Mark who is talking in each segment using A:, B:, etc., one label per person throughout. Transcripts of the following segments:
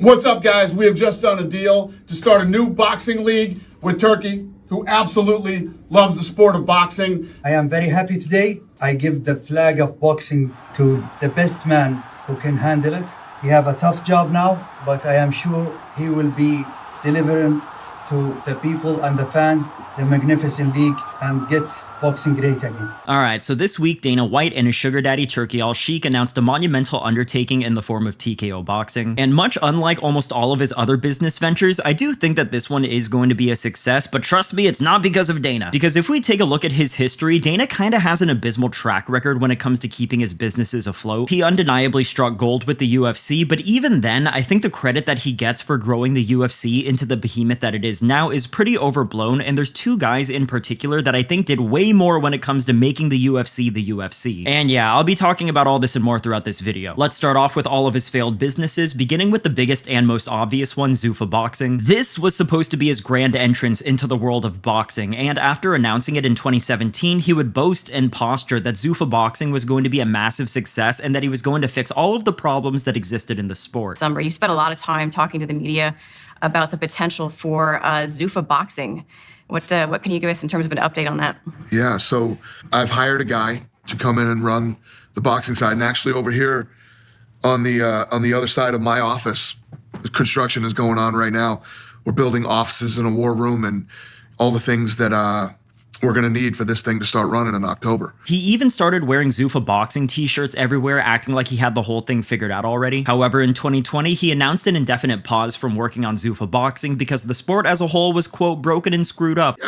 A: What's up, guys? We have just done a deal to start a new boxing league with Turkey, who absolutely loves the sport of boxing.
B: I am very happy today. I give the flag of boxing to the best man who can handle it. He have a tough job now, but I am sure he will be delivering to the people and the fans the magnificent league and get boxing great again.
C: Alright, so this week Dana White and his sugar daddy Turki Al-Sheikh announced a monumental undertaking in the form of TKO Boxing. And much unlike almost all of his other business ventures, I do think that this one is going to be a success, but trust me, it's not because of Dana. Because if we take a look at his history, Dana kinda has an abysmal track record when it comes to keeping his businesses afloat. He undeniably struck gold with the UFC, but even then, I think the credit that he gets for growing the UFC into the behemoth that it is now is pretty overblown, and there's two guys in particular that I think did way more when it comes to making the UFC the UFC. And yeah, I'll be talking about all this and more throughout this video. Let's start off with all of his failed businesses, beginning with the biggest and most obvious one, Zuffa Boxing. This was supposed to be his grand entrance into the world of boxing, and after announcing it in 2017, he would boast and posture that Zuffa Boxing was going to be a massive success and that he was going to fix all of the problems that existed in the sport.
D: Summer, you spent a lot of time talking to the media about the potential for Zuffa Boxing. What can you give us in terms of an update on that?
E: Yeah, so I've hired a guy to come in and run the boxing side, and actually over here on the other side of my office, the construction is going on right now. We're building offices and a war room and all the things that we're gonna need for this thing to start running in October.
C: He even started wearing Zuffa Boxing t-shirts everywhere, acting like he had the whole thing figured out already. However, in 2020, he announced an indefinite pause from working on Zuffa Boxing because the sport as a whole was, quote, broken and screwed up.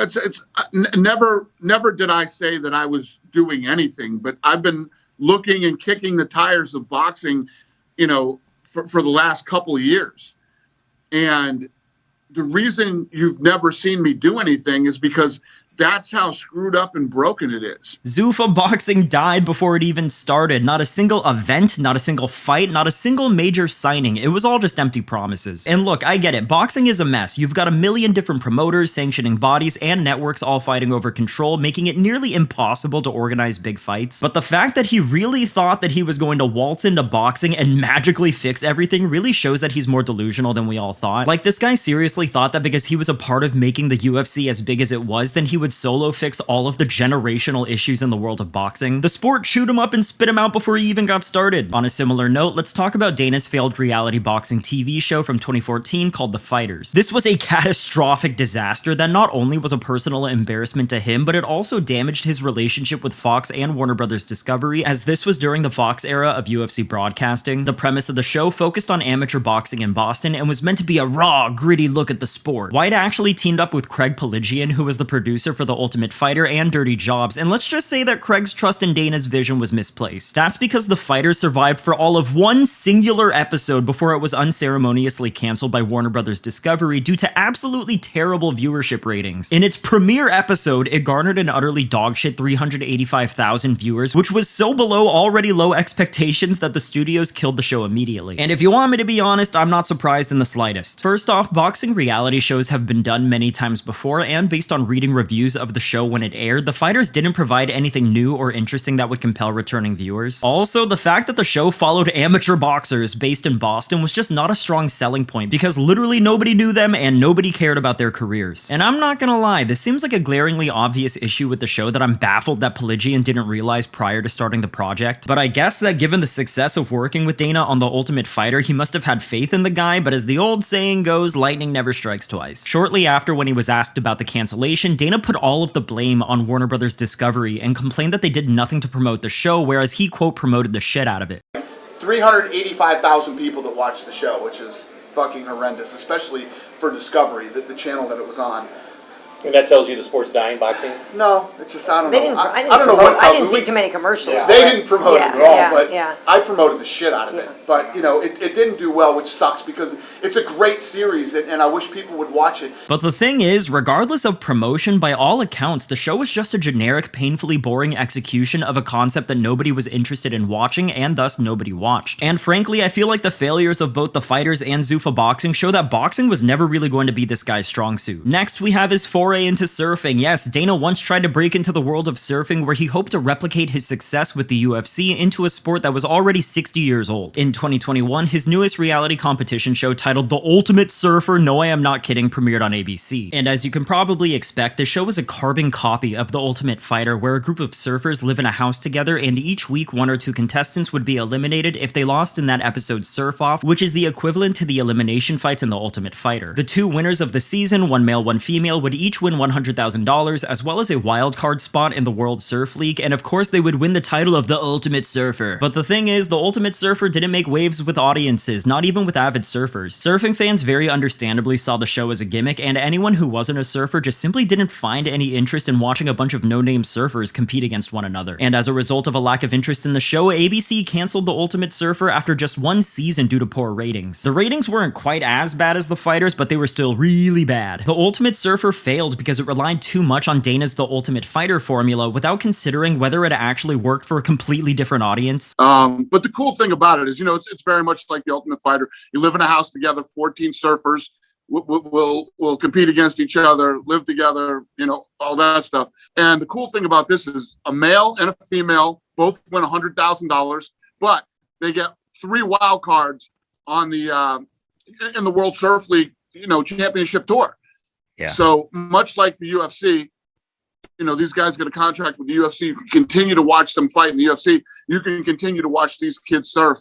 A: Never did I say that I was doing anything, but I've been looking and kicking the tires of boxing, for the last couple of years. And the reason you've never seen me do anything is because that's how screwed up and broken it is.
C: Zuffa Boxing died before it even started. Not a single event, not a single fight, not a single major signing. It was all just empty promises. And look, I get it. Boxing is a mess. You've got a million different promoters, sanctioning bodies, and networks all fighting over control, making it nearly impossible to organize big fights. But the fact that he really thought that he was going to waltz into boxing and magically fix everything really shows that he's more delusional than we all thought. Like, this guy seriously thought that because he was a part of making the UFC as big as it was, then he would solo fix all of the generational issues in the world of boxing. The sport chewed him up and spit him out before he even got started. On a similar note, let's talk about Dana's failed reality boxing TV show from 2014 called The Fighters. This was a catastrophic disaster that not only was a personal embarrassment to him, but it also damaged his relationship with Fox and Warner Brothers Discovery, as this was during the Fox era of UFC broadcasting. The premise of the show focused on amateur boxing in Boston and was meant to be a raw, gritty look at the sport. White actually teamed up with Craig Piligian, who was the producer for The Ultimate Fighter and Dirty Jobs, and let's just say that Craig's trust in Dana's vision was misplaced. That's because The Fighters survived for all of one singular episode before it was unceremoniously canceled by Warner Brothers Discovery due to absolutely terrible viewership ratings. In its premiere episode, it garnered an utterly dogshit 385,000 viewers, which was so below already low expectations that the studios killed the show immediately. And if you want me to be honest, I'm not surprised in the slightest. First off, boxing reality shows have been done many times before, and based on reading reviews of the show when it aired, The Fighters didn't provide anything new or interesting that would compel returning viewers. Also, the fact that the show followed amateur boxers based in Boston was just not a strong selling point because literally nobody knew them and nobody cared about their careers. And I'm not gonna lie, this seems like a glaringly obvious issue with the show that I'm baffled that Piligian didn't realize prior to starting the project. But I guess that given the success of working with Dana on The Ultimate Fighter, he must have had faith in the guy, but as the old saying goes, lightning never strikes twice. Shortly after, when he was asked about the cancellation, Dana put all of the blame on Warner Brothers Discovery and complained that they did nothing to promote the show, whereas he, quote, promoted the shit out of it.
A: 385,000 people that watched the show, which is fucking horrendous, especially for Discovery, the channel that it was on.
F: And that tells you the sport's dying, boxing?
A: No, it's just, I don't
G: They
A: know.
G: didn't,
A: I don't know what.
G: I didn't see too many commercials.
F: Yeah.
A: They didn't promote it at all, but
G: yeah.
A: I promoted the shit out of it. But, it didn't do well, which sucks because it's a great series and I wish people would watch it.
C: But the thing is, regardless of promotion, by all accounts, the show was just a generic, painfully boring execution of a concept that nobody was interested in watching and thus nobody watched. And frankly, I feel like the failures of both The Fighters and Zuffa Boxing show that boxing was never really going to be this guy's strong suit. Next, we have his 4 foray into surfing. Yes, Dana once tried to break into the world of surfing where he hoped to replicate his success with the UFC into a sport that was already 60 years old. In 2021, his newest reality competition show titled The Ultimate Surfer, no I am not kidding, premiered on ABC. And as you can probably expect, the show was a carbon copy of The Ultimate Fighter, where a group of surfers live in a house together, and each week one or two contestants would be eliminated if they lost in that episode's surf-off, which is the equivalent to the elimination fights in The Ultimate Fighter. The two winners of the season, one male, one female, would each win $100,000, as well as a wildcard spot in the World Surf League, and of course they would win the title of the Ultimate Surfer. But the thing is, the Ultimate Surfer didn't make waves with audiences, not even with avid surfers. Surfing fans very understandably saw the show as a gimmick, and anyone who wasn't a surfer just simply didn't find any interest in watching a bunch of no-name surfers compete against one another. And as a result of a lack of interest in the show, ABC canceled The Ultimate Surfer after just one season due to poor ratings. The ratings weren't quite as bad as The Fighters, but they were still really bad. The Ultimate Surfer failed because it relied too much on Dana's The Ultimate Fighter formula without considering whether it actually worked for a completely different audience.
A: But the cool thing about it is, it's very much like The Ultimate Fighter. You live in a house together, 14 surfers will compete against each other, live together, all that stuff. And the cool thing about this is a male and a female both win $100,000, but they get 3 wild cards on the in the World Surf League, championship tour.
C: Yeah.
A: So much like the UFC, these guys get a contract with the UFC. You can continue to watch them fight in the UFC. You can continue to watch these kids surf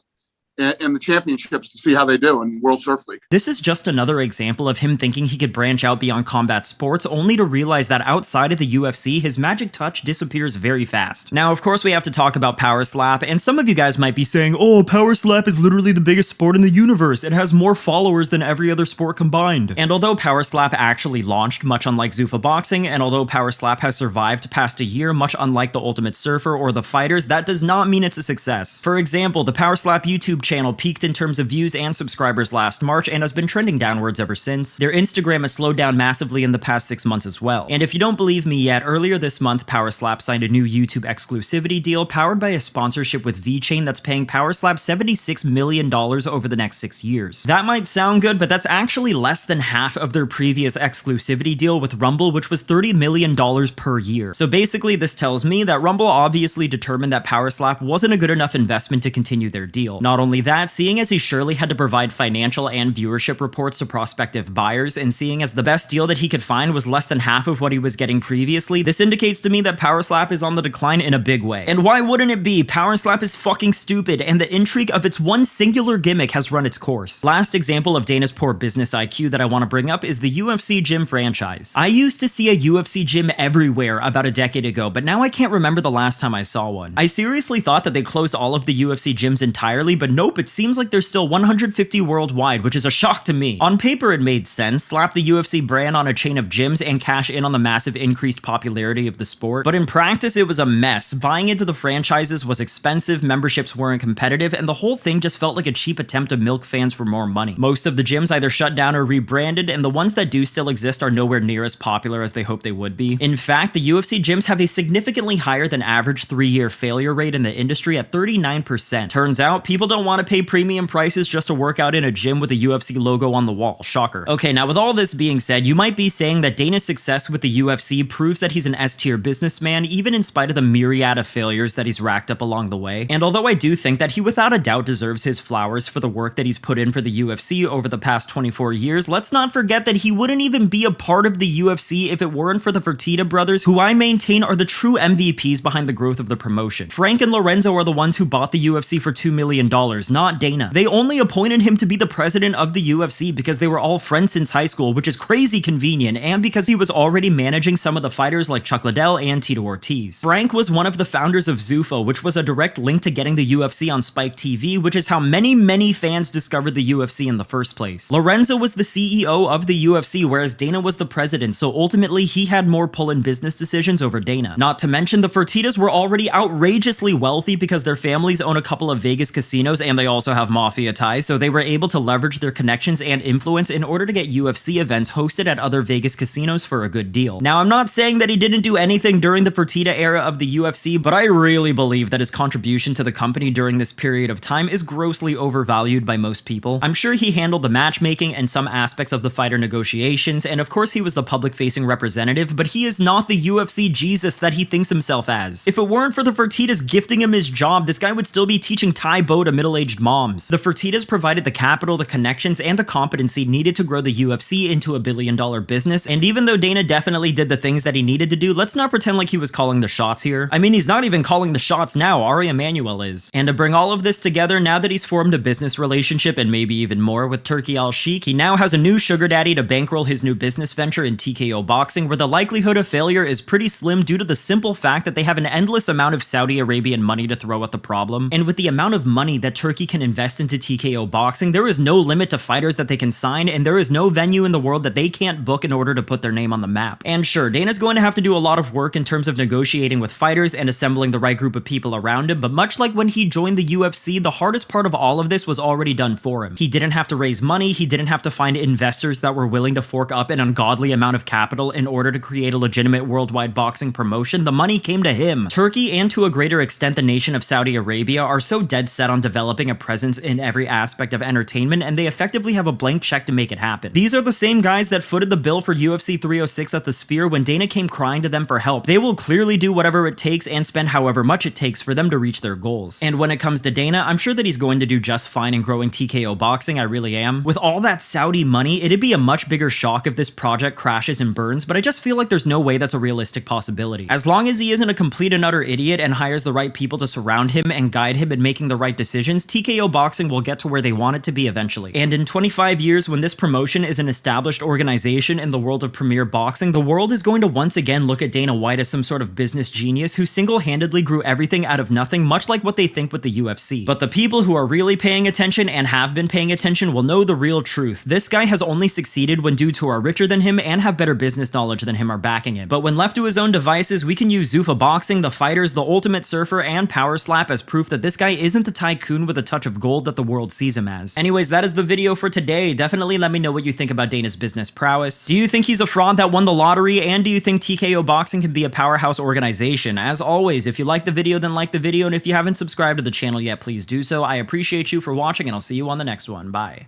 A: in the championships to see how they do in World Surf League.
C: This is just another example of him thinking he could branch out beyond combat sports, only to realize that outside of the UFC, his magic touch disappears very fast. Now, of course, we have to talk about Power Slap, and some of you guys might be saying, oh, Power Slap is literally the biggest sport in the universe. It has more followers than every other sport combined. And although Power Slap actually launched, much unlike Zuffa Boxing, and although Power Slap has survived past a year, much unlike The Ultimate Surfer or The Fighters, that does not mean it's a success. For example, the Power Slap YouTube channel peaked in terms of views and subscribers last March and has been trending downwards ever since. Their Instagram has slowed down massively in the past 6 months as well. And if you don't believe me yet, earlier this month, Power Slap signed a new YouTube exclusivity deal powered by a sponsorship with VeChain that's paying Power Slap $76 million over the next 6 years. That might sound good, but that's actually less than half of their previous exclusivity deal with Rumble, which was $30 million per year. So basically, this tells me that Rumble obviously determined that Power Slap wasn't a good enough investment to continue their deal. Not only that, seeing as he surely had to provide financial and viewership reports to prospective buyers, and seeing as the best deal that he could find was less than half of what he was getting previously, this indicates to me that Power Slap is on the decline in a big way. And why wouldn't it be? Power Slap is fucking stupid, and the intrigue of its one singular gimmick has run its course. Last example of Dana's poor business IQ that I want to bring up is the UFC gym franchise. I used to see a UFC gym everywhere about a decade ago, but now I can't remember the last time I saw one. I seriously thought that they closed all of the UFC gyms entirely, but nope, it seems like there's still 150 worldwide, which is a shock to me. On paper, it made sense, slap the UFC brand on a chain of gyms and cash in on the massive increased popularity of the sport, but in practice, it was a mess. Buying into the franchises was expensive, memberships weren't competitive, and the whole thing just felt like a cheap attempt to milk fans for more money. Most of the gyms either shut down or rebranded, and the ones that do still exist are nowhere near as popular as they hope they would be. In fact, the UFC gyms have a significantly higher than average 3-year failure rate in the industry at 39%. Turns out, people don't want to pay premium prices just to work out in a gym with a UFC logo on the wall. Shocker. Okay, now with all this being said, you might be saying that Dana's success with the UFC proves that he's an S-tier businessman, even in spite of the myriad of failures that he's racked up along the way. And although I do think that he without a doubt deserves his flowers for the work that he's put in for the UFC over the past 24 years, let's not forget that he wouldn't even be a part of the UFC if it weren't for the Fertitta brothers, who I maintain are the true MVPs behind the growth of the promotion. Frank and Lorenzo are the ones who bought the UFC for $2 million, not Dana. They only appointed him to be the president of the UFC because they were all friends since high school, which is crazy convenient, and because he was already managing some of the fighters like Chuck Liddell and Tito Ortiz. Frank was one of the founders of Zuffa, which was a direct link to getting the UFC on Spike TV, which is how many fans discovered the UFC in the first place. Lorenzo was the CEO of the UFC, whereas Dana was the president, so ultimately he had more pull in business decisions over Dana. Not to mention, the Fertittas were already outrageously wealthy because their families own a couple of Vegas casinos and they also have mafia ties, so they were able to leverage their connections and influence in order to get UFC events hosted at other Vegas casinos for a good deal. Now, I'm not saying that he didn't do anything during the Fertitta era of the UFC, but I really believe that his contribution to the company during this period of time is grossly overvalued by most people. I'm sure he handled the matchmaking and some aspects of the fighter negotiations, and of course he was the public-facing representative, but he is not the UFC Jesus that he thinks himself as. If it weren't for the Fertittas gifting him his job, this guy would still be teaching Thai Bo to middle-aged moms. The Fertittas provided the capital, the connections, and the competency needed to grow the UFC into a billion-dollar business, and even though Dana definitely did the things that he needed to do, let's not pretend like he was calling the shots here. I mean, he's not even calling the shots now, Ari Emanuel is. And to bring all of this together, now that he's formed a business relationship, and maybe even more, with Turki Al-Sheikh, he now has a new sugar daddy to bankroll his new business venture in TKO Boxing, where the likelihood of failure is pretty slim due to the simple fact that they have an endless amount of Saudi Arabian money to throw at the problem. And with the amount of money that Turki can invest into TKO Boxing, there is no limit to fighters that they can sign, and there is no venue in the world that they can't book in order to put their name on the map. And sure, Dana's going to have to do a lot of work in terms of negotiating with fighters and assembling the right group of people around him, but much like when he joined the UFC, the hardest part of all of this was already done for him. He didn't have to raise money, he didn't have to find investors that were willing to fork up an ungodly amount of capital in order to create a legitimate worldwide boxing promotion. The money came to him. Turkey, and to a greater extent the nation of Saudi Arabia, are so dead set on developing a presence in every aspect of entertainment, and they effectively have a blank check to make it happen. These are the same guys that footed the bill for UFC 306 at the Sphere when Dana came crying to them for help. They will clearly do whatever it takes and spend however much it takes for them to reach their goals. And when it comes to Dana, I'm sure that he's going to do just fine in growing TKO Boxing, I really am. With all that Saudi money, it'd be a much bigger shock if this project crashes and burns, but I just feel like there's no way that's a realistic possibility. As long as he isn't a complete and utter idiot and hires the right people to surround him and guide him in making the right decisions, TKO Boxing will get to where they want it to be eventually. And in 25 years, when this promotion is an established organization in the world of premier boxing, the world is going to once again look at Dana White as some sort of business genius who single-handedly grew everything out of nothing, much like what they think with the UFC. But the people who are really paying attention and have been paying attention will know the real truth. This guy has only succeeded when dudes who are richer than him and have better business knowledge than him are backing him. But when left to his own devices, we can use Zuffa Boxing, the fighters, the Ultimate Surfer, and Power Slap as proof that this guy isn't the tycoon with a touch of gold that the world sees him as. Anyways, that is the video for today. Definitely let me know what you think about Dana's business prowess. Do you think he's a fraud that won the lottery? And do you think TKO Boxing can be a powerhouse organization? As always, if you like the video, then like the video, and if you haven't subscribed to the channel yet, please do so. I appreciate you for watching, and I'll see you on the next one. Bye.